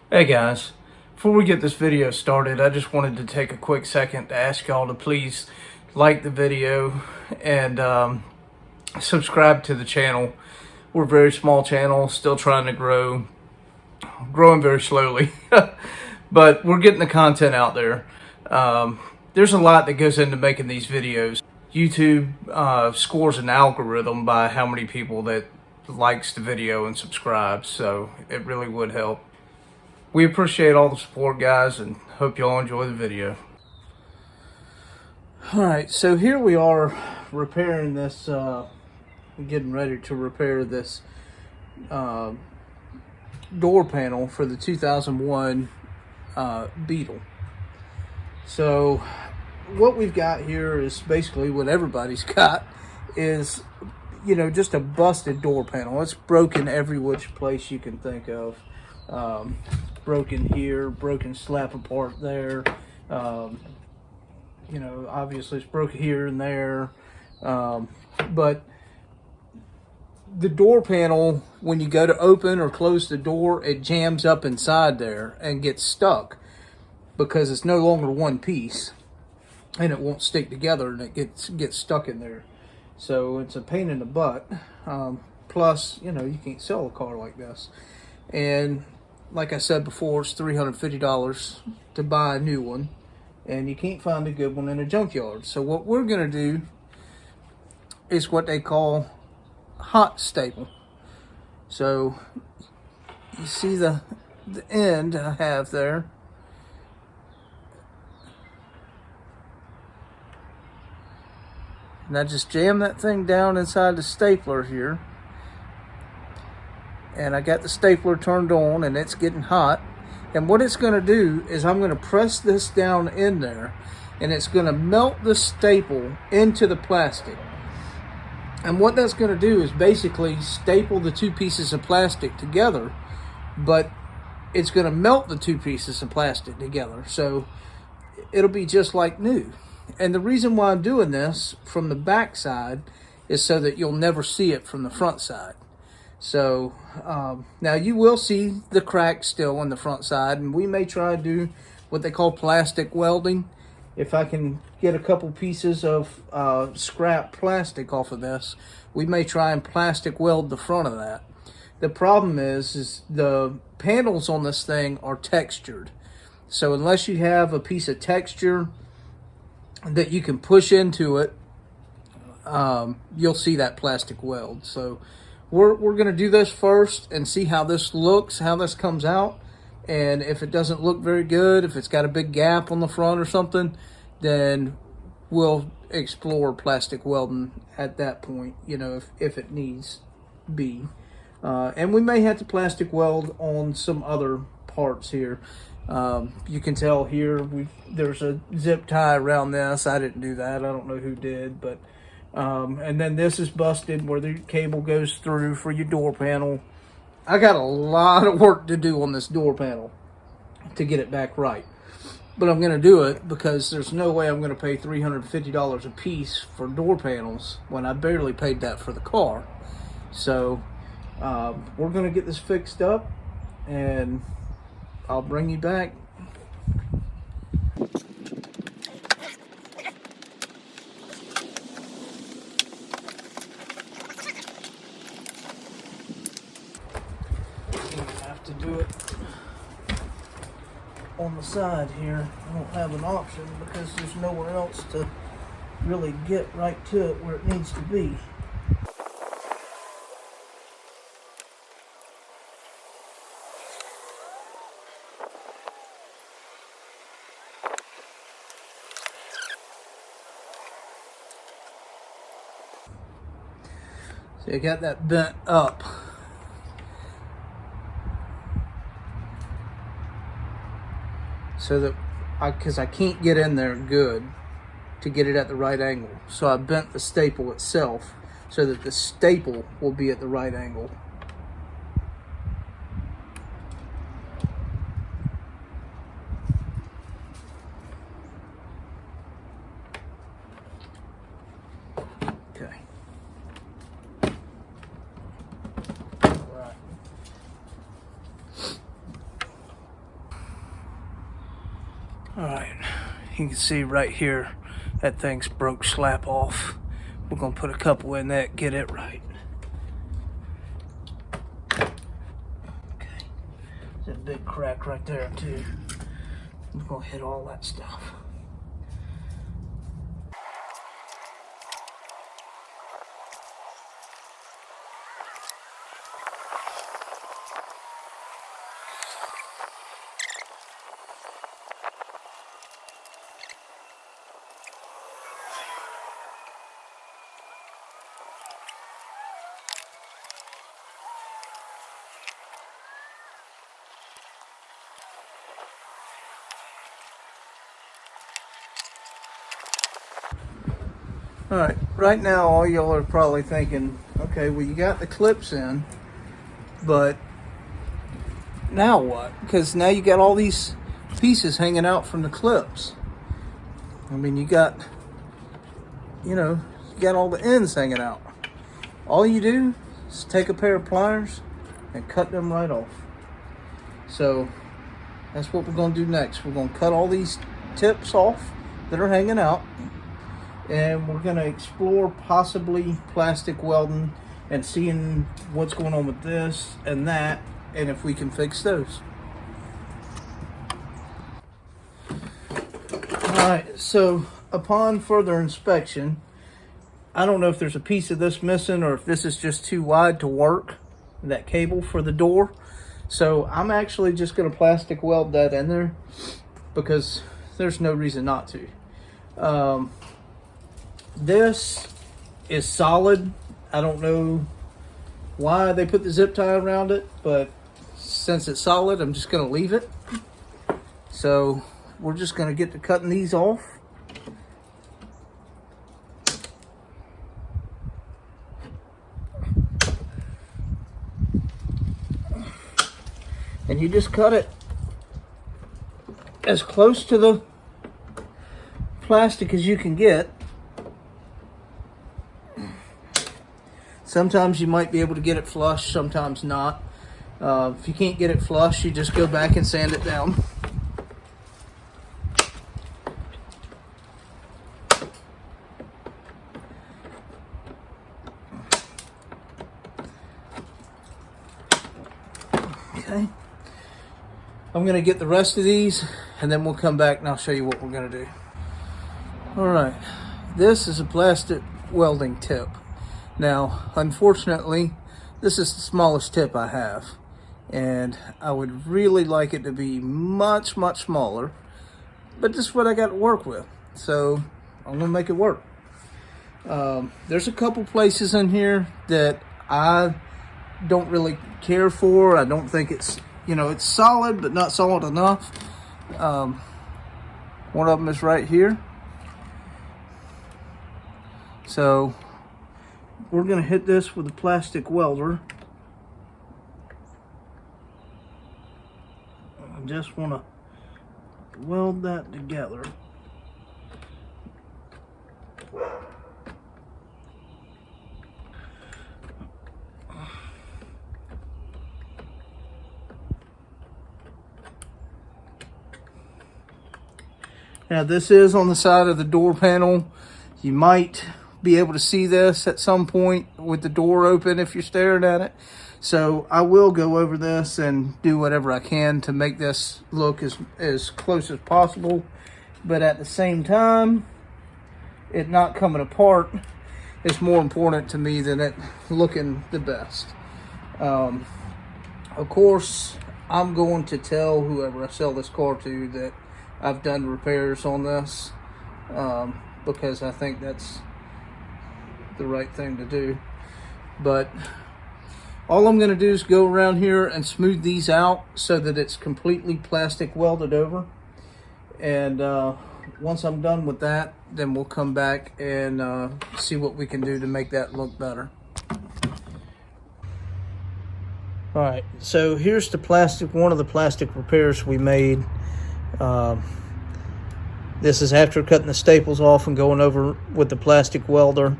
Hey guys, before we get this video started, I just wanted to take a quick second to ask y'all to please like the video and subscribe to the channel. We're a very small channel, still trying to growing very slowly, but we're getting the content out there. There's a lot that goes into making these videos. YouTube scores an algorithm by how many people that likes the video and subscribes, so it really would help. We appreciate all the support, guys, and hope y'all enjoy the video. Alright, so here we are repairing this, getting ready to repair this door panel for the 2001 Beetle. So what we've got here is basically what everybody's got is, you know, just a busted door panel. It's broken every which place you can think of. Broken here, broken slap apart there. You know, obviously it's broken here and there. But the door panel, when you go to open or close the door, it jams up inside there and gets stuck because it's no longer one piece and it won't stick together and it gets stuck in there. So it's a pain in the butt. Plus, you know, you can't sell a car like this. And like I said before, it's $350 to buy a new one, and you can't find a good one in a junkyard. So what we're going to do is what they call hot staple. So you see the end I have there. And I just jam that thing down inside the stapler here. And I got the stapler turned on and it's getting hot. And what it's going to do is I'm going to press this down in there and it's going to melt the staple into the plastic. And what that's going to do is basically staple the two pieces of plastic together, but it's going to melt the two pieces of plastic together. So it'll be just like new. And the reason why I'm doing this from the back side is so that you'll never see it from the front side. So now you will see the crack still on the front side, and we may try to do what they call plastic welding. If I can get a couple pieces of scrap plastic off of this, we may try and plastic weld the front of that. The problem is the panels on this thing are textured. So unless you have a piece of texture that you can push into it, you'll see that plastic weld. So we're going to do this first and see how this looks, how this comes out. And if it doesn't look very good, if it's got a big gap on the front or something, then we'll explore plastic welding at that point, you know, if it needs be. And we may have to plastic weld on some other parts here. You can tell here there's a zip tie around this. I didn't do that. I don't know who did, but and then this is busted where the cable goes through for your door panel. I got a lot of work to do on this door panel to get it back right. But I'm going to do it because there's no way I'm going to pay $350 a piece for door panels when I barely paid that for the car. So we're going to get this fixed up and I'll bring you back. To do it on the side here. I don't have an option because there's nowhere else to really get right to it where it needs to be. So I got that bent up. So that because I can't get in there good to get it at the right angle. So I bent the staple itself so that the staple will be at the right angle. All right, you can see right here that thing's broke slap off. We're gonna put a couple in that, get it right. Okay, there's a big crack right there too. We're gonna hit all that stuff. All right, right now all y'all are probably thinking, okay, well you got the clips in, but now what? Because now you got all these pieces hanging out from the clips. I mean, you got all the ends hanging out. All you do is take a pair of pliers and cut them right off. So that's what we're gonna do next. We're gonna cut all these tips off that are hanging out, and we're going to explore possibly plastic welding and seeing what's going on with this and that, and if we can fix those. Alright, so upon further inspection, I don't know if there's a piece of this missing or if this is just too wide to work, that cable for the door. So I'm actually just going to plastic weld that in there because there's no reason not to. This is solid. I don't know why they put the zip tie around it, but since it's solid, I'm just going to leave it. So we're just going to get to cutting these off. And you just cut it as close to the plastic as you can get. Sometimes you might be able to get it flush, sometimes not. If you can't get it flush, you just go back and sand it down. Okay. I'm going to get the rest of these, and then we'll come back and I'll show you what we're going to do. All right. This is a plastic welding tip. Now, unfortunately, this is the smallest tip I have, and I would really like it to be much, much smaller, but this is what I got to work with, so I'm going to make it work. There's a couple places in here that I don't really care for. I don't think it's, it's solid, but not solid enough. One of them is right here. So we're going to hit this with a plastic welder. I just want to weld that together. Now this is on the side of the door panel. You might be able to see this at some point with the door open if you're staring at it. So I will go over this and do whatever I can to make this look as close as possible. But at the same time, it not coming apart is more important to me than it looking the best. Of course, I'm going to tell whoever I sell this car to that I've done repairs on this, because I think that's the right thing to do. But all I'm going to do is go around here and smooth these out so that it's completely plastic welded over. And once I'm done with that, then we'll come back and see what we can do to make that look better. All right, so here's the plastic, one of the plastic repairs we made. This is after cutting the staples off and going over with the plastic welder.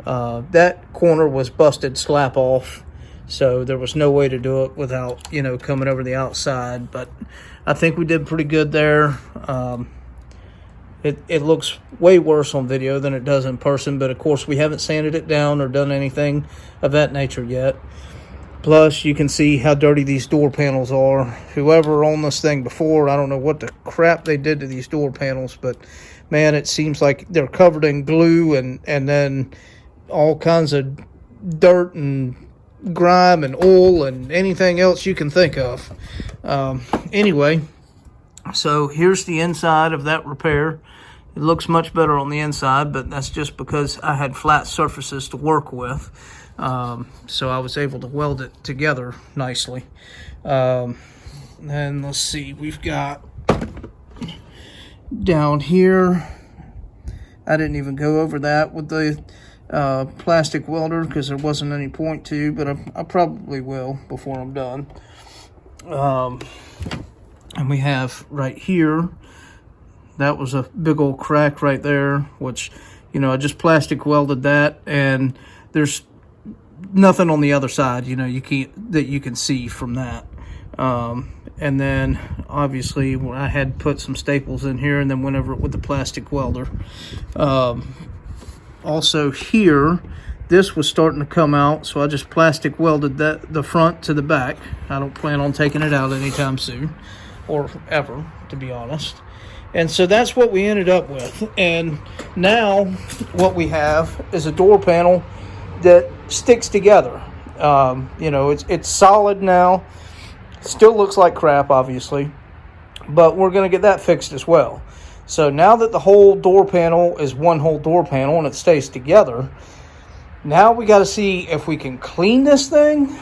That corner was busted slap off, so there was no way to do it without, coming over the outside. But I think we did pretty good there. It looks way worse on video than it does in person, but of course we haven't sanded it down or done anything of that nature yet. Plus, you can see how dirty these door panels are. Whoever owned this thing before, I don't know what the crap they did to these door panels, but man, it seems like they're covered in glue and then all kinds of dirt and grime and oil and anything else you can think of. Anyway, so here's the inside of that repair. It looks much better on the inside, but that's just because I had flat surfaces to work with. So I was able to weld it together nicely. And let's see, we've got down here, I didn't even go over that with the plastic welder because there wasn't any point to, but I probably will before I'm done. And we have right here, that was a big old crack right there, which, you know, I just plastic welded that, and there's nothing on the other side, you know, you can see from that. And then obviously I had put some staples in here and then went over it with the plastic welder. Also here, this was starting to come out, so I just plastic welded the front to the back. I don't plan on taking it out anytime soon, or ever, to be honest. And so that's what we ended up with. And now what we have is a door panel that sticks together. You know, it's solid now. Still looks like crap, obviously, but we're going to get that fixed as well. So now that the whole door panel is one whole door panel and it stays together, now we got to see if we can clean this thing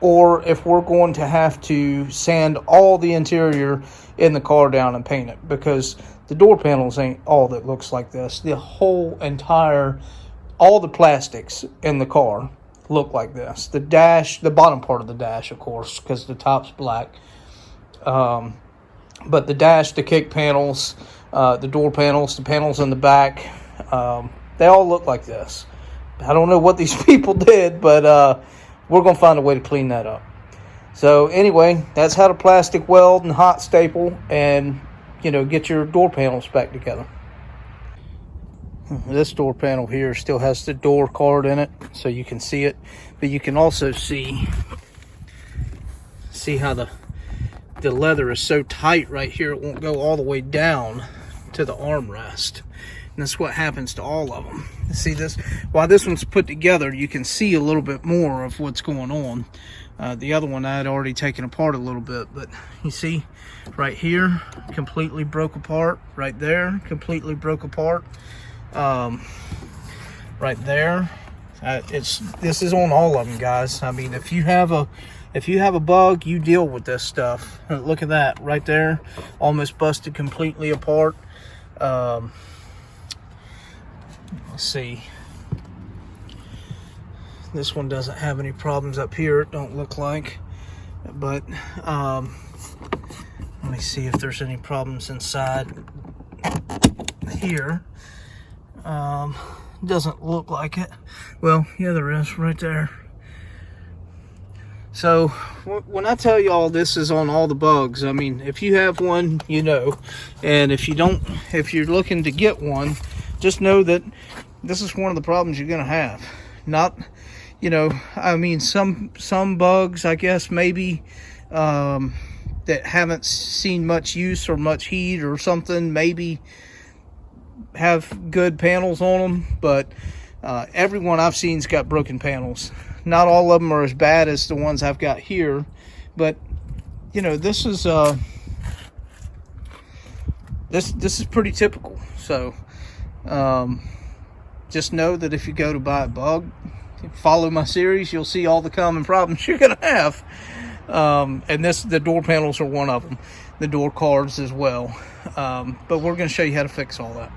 or if we're going to have to sand all the interior in the car down and paint it, because the door panels ain't all that looks like this. The whole entire, all the plastics in the car look like this. The dash, the bottom part of the dash, of course, because the top's black. But the dash, the kick panels, the door panels, the panels in the back, they all look like this. I don't know what these people did, but we're going to find a way to clean that up. So anyway, that's how to plastic weld and hot staple and, you know, get your door panels back together. This door panel here still has the door card in it, so you can see it, but you can also see how the leather is so tight right here, it won't go all the way down to the armrest. And that's what happens to all of them. See this? While this one's put together, you can see a little bit more of what's going on. The other one I had already taken apart a little bit, but you see right here, completely broke apart. Right there, completely broke apart. Right there, this is on all of them, guys. I mean, if you have a bug, you deal with this stuff. Look at that right there, almost busted completely apart. Let's see, this one doesn't have any problems up here, it don't look like, but let me see if there's any problems inside here. Doesn't look like it. Well, yeah, there is right there. So when I tell you all this is on all the bugs, I mean, if you have one, you know, and if you don't, if you're looking to get one, just know that this is one of the problems you're going to have. Not, you know, I mean, some bugs, I guess, maybe, that haven't seen much use or much heat or something, maybe have good panels on them, but every one I've seen's got broken panels. Not all of them are as bad as the ones I've got here, but you know, this is this is pretty typical. So just know that if you go to buy a bug, follow my series, you'll see all the common problems you're gonna have. And the door panels are one of them, the door cards as well. But we're gonna show you how to fix all that.